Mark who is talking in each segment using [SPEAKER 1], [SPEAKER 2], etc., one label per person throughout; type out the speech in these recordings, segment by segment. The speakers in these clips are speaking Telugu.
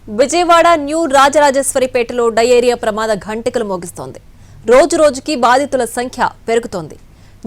[SPEAKER 1] విజయవాడ న్యూ రాజరాజేశ్వరిపేటలో డయేరియా ప్రమాద ఘంటికలు మోగిస్తోంది. రోజు రోజుకి బాధితుల సంఖ్య పెరుగుతోంది.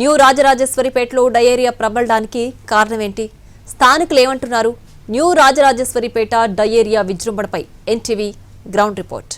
[SPEAKER 1] న్యూ రాజరాజేశ్వరిపేటలో డయేరియా ప్రబలడానికి కారణమేంటి? స్థానికులు ఏమంటున్నారు? న్యూ రాజరాజేశ్వరిపేట డయేరియా విజృంభణపై ఎన్టీవీ గ్రౌండ్ రిపోర్ట్.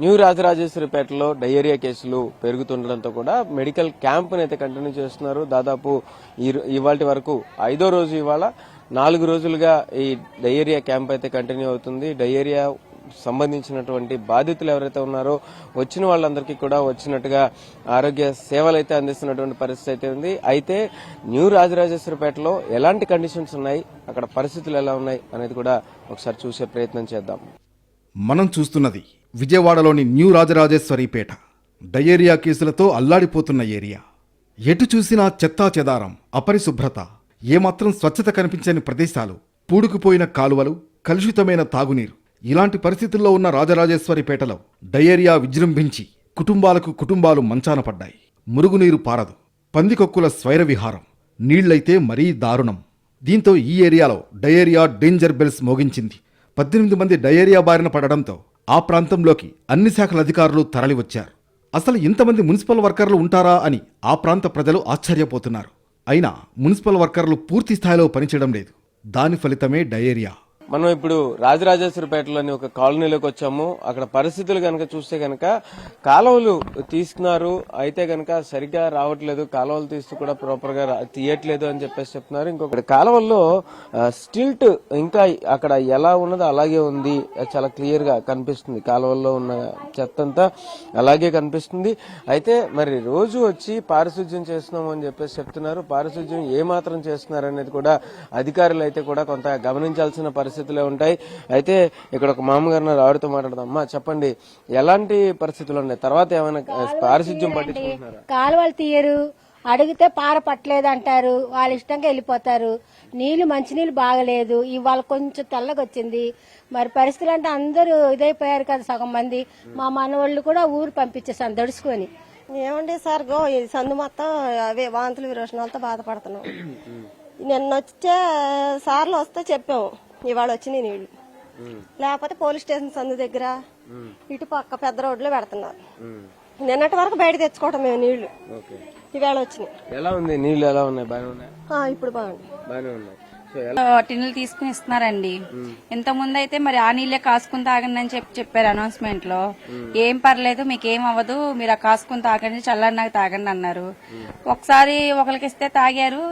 [SPEAKER 2] న్యూ రాజరాజేశ్వరిపేటలో డయేరియా కేసులు పెరుగుతుండటంతో కూడా మెడికల్ క్యాంపును అయితే కంటిన్యూ చేస్తున్నారు. దాదాపు ఇవాళ వరకు 5వ రోజు ఇవాళ 4 రోజులుగా ఈ డయేరియా క్యాంప్ అయితే కంటిన్యూ అవుతుంది. డయేరియా సంబంధించినటువంటి బాధితులు ఎవరైతే ఉన్నారో వచ్చిన వాళ్ళందరికీ కూడా వచ్చినట్టుగా ఆరోగ్య సేవలు అయితే అందిస్తున్నటువంటి పరిస్థితి అయితే ఉంది. అయితే న్యూ రాజరాజేశ్వరిపేటలో ఎలాంటి కండిషన్స్ ఉన్నాయి, అక్కడ పరిస్థితులు ఎలా ఉన్నాయి అనేది కూడా ఒకసారి చూసే ప్రయత్నం చేద్దాం.
[SPEAKER 3] మనం చూస్తున్నది విజయవాడలోని న్యూ రాజరాజేశ్వరిపేట. డయేరియా కేసులతో అల్లాడిపోతున్న ఏరియా. ఎటు చూసినా చెత్తా చెదారం, అపరిశుభ్రత, ఏమాత్రం స్వచ్ఛత కనిపించని ప్రదేశాలు, పూడుకుపోయిన కాలువలు, కలుషితమైన తాగునీరు. ఇలాంటి పరిస్థితుల్లో ఉన్న రాజరాజేశ్వరిపేటలో డయేరియా విజృంభించి కుటుంబాలు మంచాన పడ్డాయి. మురుగునీరు పారదు, పందికొక్కుల స్వైర విహారం, నీళ్లైతే మరీ దారుణం. దీంతో ఈ ఏరియాలో డయేరియా డేంజర్ బెల్స్ మోగించింది. 18 మంది డయేరియా బారిన పడడంతో ఆ ప్రాంతంలోకి అన్ని శాఖల అధికారులు తరలివచ్చారు. అసలు ఇంతమంది మున్సిపల్ వర్కర్లు ఉంటారా అని ఆ ప్రాంత ప్రజలు ఆశ్చర్యపోతున్నారు. అయినా మున్సిపల్ వర్కర్లు పూర్తి స్థాయిలో పనిచేయడం లేదు. దాని ఫలితమే డయేరియా.
[SPEAKER 2] మనం ఇప్పుడు రాజరాజేశ్వరిపేటలోని ఒక కాలనీలోకి వచ్చాము. అక్కడ పరిస్థితులు కనుక చూస్తే కనుక కాలువలు తీస్తున్నారు, అయితే కనుక సరిగ్గా రావట్లేదు, కాలువలు తీస్తూ కూడా ప్రాపర్ గా తీయట్లేదు అని చెప్పేసి చెప్తున్నారు. ఇంకొకటి కాలువల్లో స్టిల్ట్ ఇంకా అక్కడ ఎలా ఉన్నదో అలాగే ఉంది, చాలా క్లియర్ గా కనిపిస్తుంది. కాలువల్లో ఉన్న చెత్త అంతా అలాగే కనిపిస్తుంది. అయితే మరి రోజు వచ్చి పారిశుధ్యం చేస్తున్నాము అని చెప్పేసి చెప్తున్నారు. పారిశుధ్యం ఏ మాత్రం చేస్తున్నారు అనేది కూడా అధికారులు అయితే కూడా కొంత గమనించాల్సిన పరిస్థితులే ఉంటాయి. అయితే ఇక్కడ ఒక మామగారు ఆవిడతో మాట్లాడదాం. అమ్మా చెప్పండి, ఎలాంటి పరిస్థితులు ఉన్నాయి? తర్వాత ఏమైనా పారిశుధ్యం పట్టించుకుంటున్నారా?
[SPEAKER 4] కాలువలు తీయరు, అడిగితే పార పట్టలేదు అంటారు, వాళ్ళ ఇష్టంగా వెళ్ళిపోతారు. మంచినీళ్ళు బాగలేదు, ఇవాళ కొంచెం తెల్లగా వచ్చింది. మరి పరిస్థితులు అంటే అందరూ ఇదైపోయారు కదా, సగం మంది. మా మనవాళ్ళు కూడా ఊరు పంపించేసాను దడుచుకొని.
[SPEAKER 5] ఏమండి సార్, ఈ సందు మొత్తం అవే వాంతులు విరోచనాలతో బాధపడుతున్నాం. నిన్న వచ్చే సార్లు వస్తే చెప్పాము, ఇవాళ వచ్చినాయి నీళ్లు. లేకపోతే పోలీస్ స్టేషన్ సందు దగ్గర ఇటు పక్క పెద్ద రోడ్లో పెడుతున్నారు. నిన్నటి వరకు బయట తెచ్చుకోవటం మేము నీళ్లు, ఇవాళ వచ్చినాయి.
[SPEAKER 2] ఎలా ఉంది నీళ్లు? ఎలా ఉన్నాయి? బాగానే ఉన్నాయి.
[SPEAKER 5] ఇప్పుడు బాగుంది,
[SPEAKER 2] బాగానే ఉన్నాయి.
[SPEAKER 6] టిన్నులు తీసుకుని ఇస్తున్నారండి. ఇంత ముందు అయితే మరి ఆ నీళ్ళే కాసుకుని తాగండి అని చెప్పారు అనౌన్స్మెంట్ లో. ఏం పర్లేదు, మీకేం అవ్వదు, మీరు ఆ కాసుకుని తాగండి, చల్లన్నాక తాగండి అన్నారు. ఒకసారి ఒకరికి ఇస్తే తాగారు,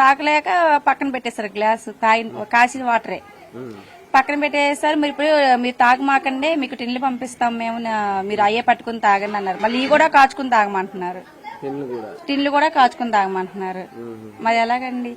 [SPEAKER 6] తాగలేక పక్కన పెట్టేశారు గ్లాసు, కాసిన వాటరే పక్కన పెట్టేసారు. మీరు ఇప్పుడు మీరు తాగమాకండి, మీకు టిన్నులు పంపిస్తాం మేము, మీరు అయ్యే పట్టుకుని తాగండి అన్నారు. మళ్ళీ ఇవి కూడా కాచుకుని తాగమంటున్నారు, టిన్నులు కూడా కాచుకుని తాగమంటున్నారు. మరి ఎలాగండి?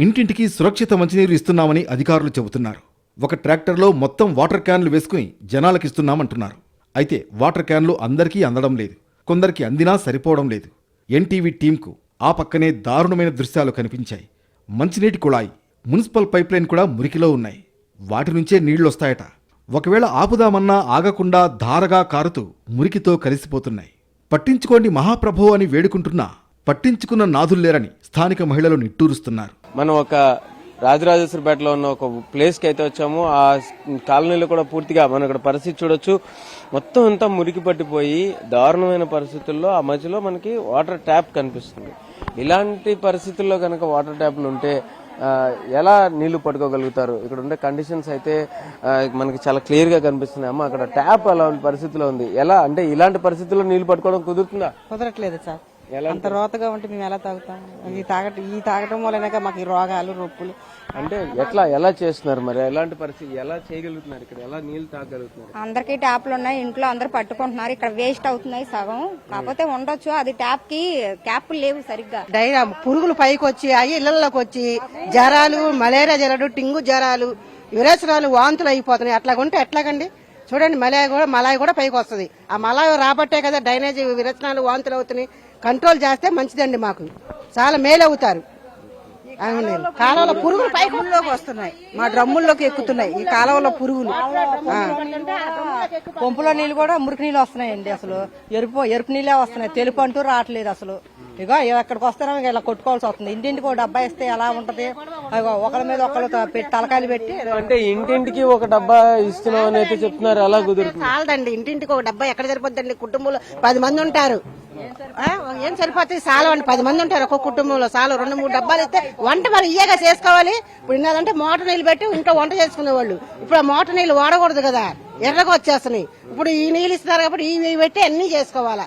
[SPEAKER 3] ఇంటింటికి సురక్షిత మంచినీరు ఇస్తున్నామని అధికారులు చెబుతున్నారు. ఒక ట్రాక్టర్లో మొత్తం వాటర్ క్యాన్లు వేసుకుని జనాలకు ఇస్తున్నామంటున్నారు. అయితే వాటర్ క్యాన్లు అందరికీ అందడం లేదు, కొందరికి అందినా సరిపోవడం లేదు. ఎన్టీవీ టీంకు ఆ పక్కనే దారుణమైన దృశ్యాలు కనిపించాయి. మంచినీటి కుళాయి, మున్సిపల్ పైప్లైన్ కూడా మురికిలో ఉన్నాయి. వాటి నుంచే నీళ్లొస్తాయట. ఒకవేళ ఆపుదామన్నా ఆగకుండా ధారగా కారుతూ మురికితో కలిసిపోతున్నాయి. పట్టించుకోండి మహాప్రభో అని వేడుకుంటున్నా పట్టించుకున్న నాథుల్లేరని స్థానిక మహిళలు నిట్టూరుస్తున్నారు.
[SPEAKER 2] మనం ఒక రాజరాజేశ్వరిపేటలో ఉన్న ఒక ప్లేస్ కి అయితే వచ్చాము. ఆ కాలనీలో కూడా పూర్తిగా మనం ఇక్కడ పరిస్థితి చూడొచ్చు. మొత్తం అంతా మురికి పట్టిపోయి దారుణమైన పరిస్థితుల్లో ఆ మధ్యలో మనకి వాటర్ ట్యాప్ కనిపిస్తుంది. ఇలాంటి పరిస్థితుల్లో కనుక వాటర్ ట్యాప్లు ఉంటే ఎలా నీళ్లు పట్టుకోగలుగుతారు? ఇక్కడ ఉండే కండిషన్స్ అయితే మనకి చాలా క్లియర్ గా కనిపిస్తున్నాయి. అమ్మ, అక్కడ ట్యాప్ అలా పరిస్థితిలో ఉంది. ఎలా అంటే ఇలాంటి పరిస్థితుల్లో నీళ్లు పట్టుకోవడం కుదురుతుందా?
[SPEAKER 7] కుదరట్లేదు సార్. అంత రోతగా ఉంటే మేము ఎలా తాగుతాం? ఈ తాగటం వల్లనే మాకు ఈ రోగాలు, నొప్పులు.
[SPEAKER 2] అంటే ఎలా చేస్తున్నారు మరి? ఎలాంటి పరిస్థితి ఎలా చేయగలుగుతున్నారు? ఇక్కడ ఎలా నీళ్లు తాగలుగుతున్నారు?
[SPEAKER 8] అందరికీ ట్యాప్లు ఉన్నాయి, ఇంట్లో అందరు పట్టుకుంటున్నారు. ఇక్కడ వేస్ట్ అవుతున్నాయి సగం. కాకపోతే ఉండొచ్చు, అది ట్యాప్ కి క్యాప్లు లేవు సరిగ్గా.
[SPEAKER 7] డైరా పురుగులు పైకి వచ్చి అయ్యి ఇళ్లలోకి వచ్చి జ్వరాలు, మలేరియా జ్వరాలు, టింగు జ్వరాలు, విరేచనాలు, వాంతులు అయిపోతున్నాయి. అట్లాగుంటే ఎట్లాగండి? చూడండి, మలాయి కూడా పైకి వస్తుంది. ఆ మలాయి రాబట్టే కదా డ్రైనేజ్ విరేచనాలు, వాంతులు అవుతున్నాయి. కంట్రోల్ చేస్తే మంచిదండి, మాకు చాలా మేలు అవుతారు. కాలువలో పురుగులు పైకి వస్తున్నాయి, మా డ్రమ్ముల్లోకి ఎక్కుతున్నాయి ఈ కాలువలో పురుగులు.
[SPEAKER 4] పంపులో నీళ్లు కూడా మురికి నీళ్ళు వస్తున్నాయండి. అసలు ఎరుపు నీళ్ళే వస్తున్నాయి, తెలుపు అంటూ రావట్లేదు అసలు.
[SPEAKER 7] ఇగో ఎక్కడికి వస్తారో ఇలా కొట్టుకోవాల్సి వస్తుంది. ఇంటింటికి ఒక డబ్బా ఇస్తే ఎలా ఉంటది? ఒకరి మీద ఒకరు తలకాయలు పెట్టి
[SPEAKER 2] అంటే ఇంటింటికి ఒక డబ్బా ఇస్తున్నాం అని అయితే చెప్తున్నారు. అలా కుదురుతుంది?
[SPEAKER 7] చాలదండి, ఇంటింటికి ఒక డబ్బా ఎక్కడ సరిపోద్దండి? కుటుంబంలో 10 మంది ఉంటారు, ఏం సరిపోతాయి? చాలా అండి, 10 మంది ఉంటారు ఒక కుటుంబంలో, చాలా 2-3 డబ్బాలు ఇస్తే వంట మరి ఇయ్యగా చేసుకోవాలి. ఇప్పుడు ఇన్నదంటే మోటార్ నీళ్ళు పెట్టి ఇంట్లో వంట చేసుకునేవాళ్ళు. ఇప్పుడు ఆ మోటార్ నీళ్ళు వాడకూడదు కదా, ఎర్రగా వచ్చేస్తున్నాయి. ఇప్పుడు ఈ నీళ్ళు ఇస్తున్నారు కాబట్టి ఇవి పెట్టి అన్ని చేసుకోవాలా.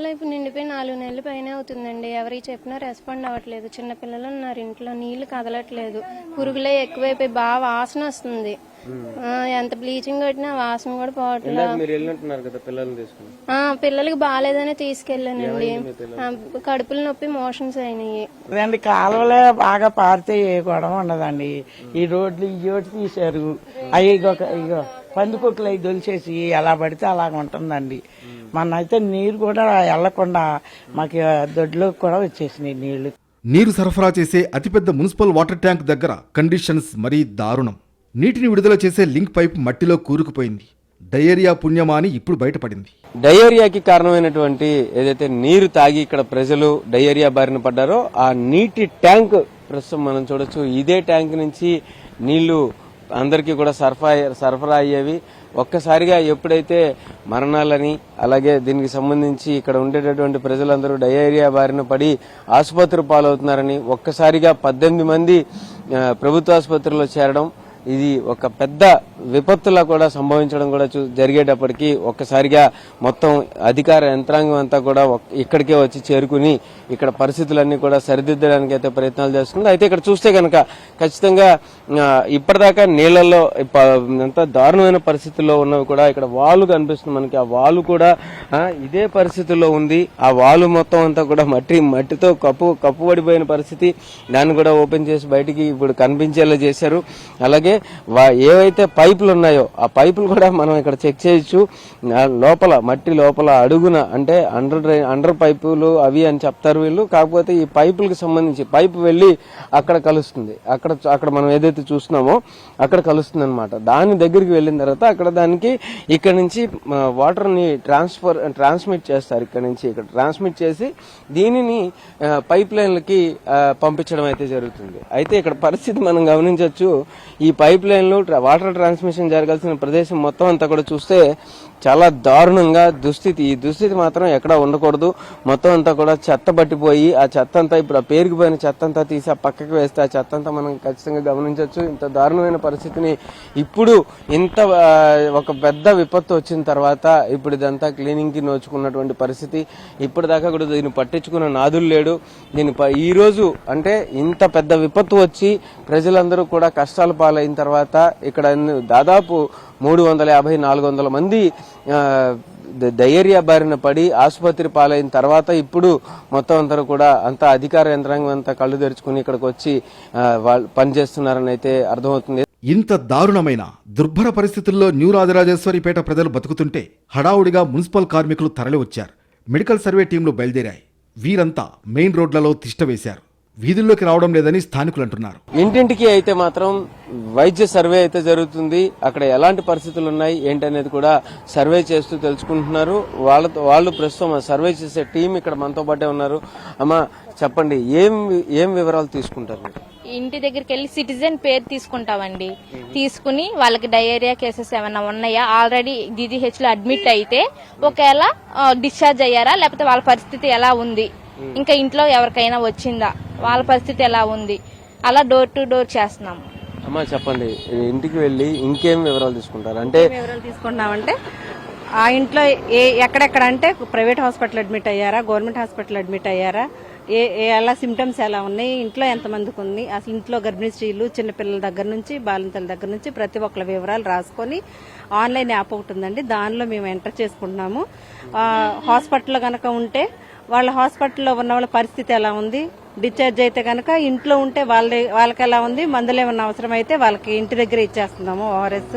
[SPEAKER 9] లైఫ్ నిండిపోయి 4 నెలల పైన అవుతుందండి. ఎవరికి చెప్పినా రెస్పాండ్ అవ్వట్లేదు. చిన్నపిల్లలు ఉన్నారు ఇంట్లో, నీళ్లు కదలట్లేదు, పురుగులే ఎక్కువైపోయి బాగా వాసన వస్తుంది. ఎంత బ్లీచింగ్ కొట్టినా వాసన కూడా పోవట్లేదు. పిల్లలకి బాగాలేదని తీసుకెళ్ళానండి. కడుపులు నొప్పి మోషన్స్ అయినాయి.
[SPEAKER 10] కాలువలే బాగా పారితే ఏ గొడవ ఉండదండి. ఈ రోడ్లు ఇయ్యోటి తీశారు, అవి ఇగో పందికొక్కులు అవి దొలిచేసి ఎలా పడితే అలాగ ఉంటుందండి. మన అయితే నీరు కూడా వెళ్లకుండా మాకు దొడ్లోకి కూడా వచ్చేసినాయి నీళ్లు.
[SPEAKER 3] నీరు సరఫరా చేసే అతిపెద్ద మున్సిపల్ వాటర్ ట్యాంక్ దగ్గర కండిషన్స్ మరీ దారుణం. నీటిని విడుదల చేసే లింక్ పైప్ మట్టిలో కూరుకుపోయింది. డయేరియా పుణ్యమా అని ఇప్పుడు బయటపడింది.
[SPEAKER 2] డయేరియాకి కారణమైనటువంటి ఏదైతే నీరు తాగి ఇక్కడ ప్రజలు డయేరియా బారిన పడ్డారో ఆ నీటి ట్యాంక్ ప్రస్తుతం మనం చూడొచ్చు. ఇదే ట్యాంక్ నుంచి నీళ్లు అందరికీ కూడా సరఫరా అయ్యేవి. ఒక్కసారిగా ఎప్పుడైతే మరణాలని అలాగే దీనికి సంబంధించి ఇక్కడ ఉండేటటువంటి ప్రజలందరూ డయేరియా బారిన పడి ఆసుపత్రి పాలవుతున్నారని ఒక్కసారిగా 18 మంది ప్రభుత్వ ఆసుపత్రిలో చేరడం, ఇది ఒక పెద్ద విపత్తులా కూడా సంభవించడం కూడా జరిగేటప్పటికీ ఒక్కసారిగా మొత్తం అధికార యంత్రాంగం అంతా కూడా ఇక్కడికే వచ్చి చేరుకుని ఇక్కడ పరిస్థితులన్నీ కూడా సరిదిద్దడానికి అయితే ప్రయత్నాలు చేస్తుంది. అయితే ఇక్కడ చూస్తే కనుక ఖచ్చితంగా ఇప్పటిదాకా నీళ్లలో ఎంత దారుణమైన పరిస్థితుల్లో ఉన్నవి కూడా ఇక్కడ వాలు కనిపిస్తుంది మనకి. ఆ వాలు కూడా ఇదే పరిస్థితుల్లో ఉంది. ఆ వాలు మొత్తం అంతా కూడా మట్టితో కప్పుబడిపోయిన పరిస్థితి. దాన్ని కూడా ఓపెన్ చేసి బయటికి ఇప్పుడు కనిపించేలా చేశారు. అలాగే ఏవైతే పైపులు ఉన్నాయో ఆ పైపులు కూడా మనం ఇక్కడ చెక్ చేయొచ్చు. లోపల మట్టి లోపల అడుగున అంటే అండర్ పైపులు అవి అని చెప్తారు వీళ్ళు. కాకపోతే ఈ పైపులకు సంబంధించి పైపు వెళ్లి అక్కడ కలుస్తుంది. అక్కడ మనం ఏదైతే చూస్తున్నామో అక్కడ కలుస్తుంది అనమాట. దాని దగ్గరికి వెళ్ళిన తర్వాత అక్కడ దానికి ఇక్కడ నుంచి వాటర్ ని ట్రాన్స్మిట్ చేస్తారు. ఇక్కడ నుంచి ఇక్కడ ట్రాన్స్మిట్ చేసి దీనిని పైప్ లైన్లకి పంపించడం అయితే జరుగుతుంది. అయితే ఇక్కడ పరిస్థితి మనం గమనించవచ్చు. ఈ పైప్ లైన్లు వాటర్ ట్రాన్స్మిషన్ జరగాల్సిన ప్రదేశం మొత్తం అంతా కూడా చూస్తే చాలా దారుణంగా దుస్థితి. ఈ దుస్థితి మాత్రం ఎక్కడా ఉండకూడదు. మొత్తం అంతా కూడా చెత్త పట్టిపోయి ఆ చెత్త అంతా ఇప్పుడు ఆ పేరుకుపోయిన చెత్త అంతా తీసి ఆ పక్కకి వేస్తే ఆ చెత్త అంతా మనం ఖచ్చితంగా గమనించవచ్చు. ఇంత దారుణమైన పరిస్థితిని ఇప్పుడు ఇంత ఒక పెద్ద విపత్తు వచ్చిన తర్వాత ఇప్పుడు ఇదంతా క్లీనింగ్ కి నోచుకున్నటువంటి పరిస్థితి. ఇప్పటిదాకా కూడా దీన్ని పట్టించుకున్న నాదులు లేడు. దీని ఈ రోజు అంటే ఇంత పెద్ద విపత్తు వచ్చి ప్రజలందరూ కూడా కష్టాలు పాలైన తర్వాత ఇక్కడ దాదాపు 350-400 మంది డయేరియా బారిన పడి ఆసుపత్రి పాలైన తర్వాత ఇప్పుడు మొత్తం అందరూ కూడా అంతా అధికార యంత్రాంగం అంతా కళ్ళు తెరుచుకుని ఇక్కడికి వచ్చి పనిచేస్తున్నారని అయితే అర్థమవుతుంది.
[SPEAKER 3] ఇంత దారుణమైన దుర్భర పరిస్థితుల్లో న్యూ రాజరాజేశ్వరిపేట ప్రజలు బతుకుతుంటే హడావుడిగా మున్సిపల్ కార్మికులు తరలి వచ్చారు. మెడికల్ సర్వే టీంలు బయలుదేరాయి. వీరంతా మెయిన్ రోడ్లలో తిష్టవేశారు. వీధుల్లోకి రావడం లేదని స్థానికులు అంటున్నారు.
[SPEAKER 2] ఇంటింటికి అయితే మాత్రం వైద్య సర్వే అయితే జరుగుతుంది. అక్కడ ఎలాంటి పరిస్థితులు ఉన్నాయి ఏంటనేది కూడా సర్వే చేస్తూ తెలుసుకుంటున్నారు. వాళ్ళు ప్రస్తుతం సర్వే చేసే టీం ఇక్కడ మనతో పాటే ఉన్నారు. అమ్మా చెప్పండి, ఏం వివరాలు తీసుకుంటారు?
[SPEAKER 11] ఇంటి దగ్గరికి వెళ్ళి సిటిజన్ పేరు తీసుకుంటామండి. తీసుకుని వాళ్ళకి డయేరియా కేసెస్ ఏమైనా ఉన్నాయా, ఆల్రెడీ DGH లో అడ్మిట్ అయితే ఒకవేళ డిశ్చార్జ్ అయ్యారా, లేకపోతే వాళ్ళ పరిస్థితి ఎలా ఉంది, ఇంకా ఇంట్లో ఎవరికైనా వచ్చిందా, వాళ్ళ పరిస్థితి ఎలా ఉంది, అలా డోర్ టు డోర్ చేస్తున్నాం.
[SPEAKER 2] అమ్మా చెప్పండి, ఇంటికి వెళ్ళి ఇంకేం వివరాలు తీసుకుంటారు? అంటే
[SPEAKER 7] వివరాలు తీసుకుంటున్నామంటే ఆ ఇంట్లో ఎక్కడెక్కడ అంటే ప్రైవేట్ హాస్పిటల్ అడ్మిట్ అయ్యారా, గవర్నమెంట్ హాస్పిటల్ అడ్మిట్ అయ్యారా, ఎలా సిమ్టమ్స్ ఎలా ఉన్నాయి, ఇంట్లో ఎంతమందికి ఉంది, అసలు ఇంట్లో గర్భిణీ స్త్రీలు చిన్నపిల్లల దగ్గర నుంచి బాలింతల దగ్గర నుంచి ప్రతి ఒక్కరి వివరాలు రాసుకొని ఆన్లైన్ యాప్ ఒకటి ఉందండి, దానిలో మేము ఎంటర్ చేసుకుంటున్నాము. హాస్పిటల్లో కనుక ఉంటే వాళ్ళ హాస్పిటల్లో ఉన్న వాళ్ళ పరిస్థితి ఎలా ఉంది, డిశ్చార్జ్ అయితే కనుక ఇంట్లో ఉంటే వాళ్ళకి ఎలా ఉంది, మందులు ఏమన్నా అవసరం అయితే వాళ్ళకి ఇంటి దగ్గర ఇచ్చేస్తున్నాము. ORS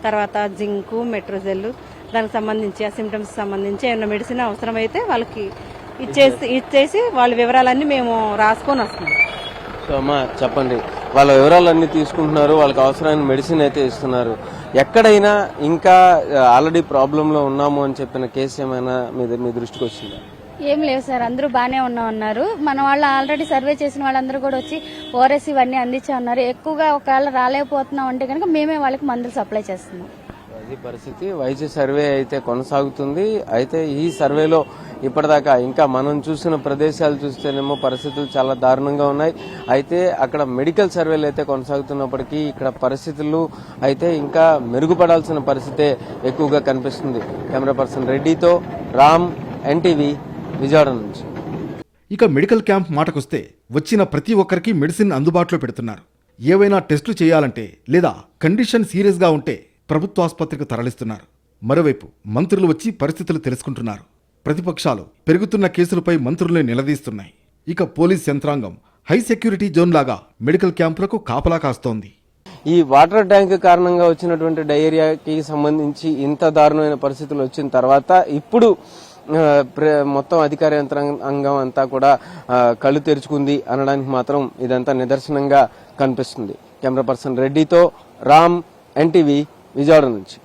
[SPEAKER 7] తర్వాత జింకు, మెట్రోజెల్, దానికి సంబంధించి ఆ సిమ్టమ్స్ సంబంధించి ఏమైనా మెడిసిన్ అవసరమైతే వాళ్ళకి ఇచ్చేసి వాళ్ళ వివరాలన్నీ మేము రాసుకొని వస్తున్నాం.
[SPEAKER 2] సో అమ్మా చెప్పండి, వాళ్ళ వివరాలన్నీ తీసుకుంటున్నారు, వాళ్ళకి అవసరమైన మెడిసిన్ అయితే ఇస్తున్నారు. ఎక్కడైనా ఇంకా ఆల్రెడీ ప్రాబ్లంలో ఉన్నాము అని చెప్పిన కేసు ఏమైనా మీ దృష్టికి వచ్చిందా?
[SPEAKER 8] ఏం లేవు సార్, అందరూ బాగానే ఉన్నారు. మన వాళ్ళు ఆల్రెడీ సర్వే చేసిన వాళ్ళందరూ కూడా వచ్చి ఓఆర్ఎస్ ఇవన్నీ అందించా ఉన్నారు. ఎక్కువగా ఒకవేళ రాలేకపోతున్నాం అంటే కనుక మేమే వాళ్ళకి మందులు సప్లై చేస్తున్నాం.
[SPEAKER 2] అది పరిస్థితి. వైద్య సర్వే అయితే కొనసాగుతుంది. అయితే ఈ సర్వేలో ఇప్పటిదాకా ఇంకా మనం చూసిన ప్రదేశాలు చూస్తేనేమో పరిస్థితులు చాలా దారుణంగా ఉన్నాయి. అయితే అక్కడ మెడికల్ సర్వేలు అయితే కొనసాగుతున్నప్పటికీ ఇక్కడ పరిస్థితులు అయితే ఇంకా మెరుగుపడాల్సిన పరిస్థితే ఎక్కువగా కనిపిస్తుంది. కెమెరా పర్సన్ రెడ్డితో రామ్, ఎన్టీవీ, విజయవాడ నుంచి.
[SPEAKER 3] ఇక మెడికల్ క్యాంప్ మాటకొస్తే వచ్చిన ప్రతి ఒక్కరికి మెడిసిన్ అందుబాటులో పెడుతున్నారు. ఏవైనా టెస్టులు చేయాలంటే లేదా కండిషన్ సీరియస్గా ఉంటే ప్రభుత్వాసుపత్రికి తరలిస్తున్నారు. మరోవైపు మంత్రులు వచ్చి పరిస్థితులు తెలుసుకుంటున్నారు. ప్రతిపక్షాలు పెరుగుతున్న కేసులపై మంత్రుల్ని నిలదీస్తున్నాయి. ఇక పోలీస్ యంత్రాంగం హై సెక్యూరిటీ జోన్ లాగా మెడికల్ క్యాంపులకు కాపలా కాస్తోంది.
[SPEAKER 2] ఈ వాటర్ ట్యాంక్ కారణంగా వచ్చినటువంటి డయేరియాకి సంబంధించి ఇంత దారుణమైన పరిస్థితులు వచ్చిన తర్వాత ఇప్పుడు మొత్తం అధికార యంత్రాంగం అంతా కూడా కళ్ళు తెరుచుకుంది అనడానికి మాత్రం ఇదంతా నిదర్శనంగా కనిపిస్తుంది. కెమెరా పర్సన్ రెడ్డితో రామ్, ఎన్టీవీ, విజయవాడ నుంచి.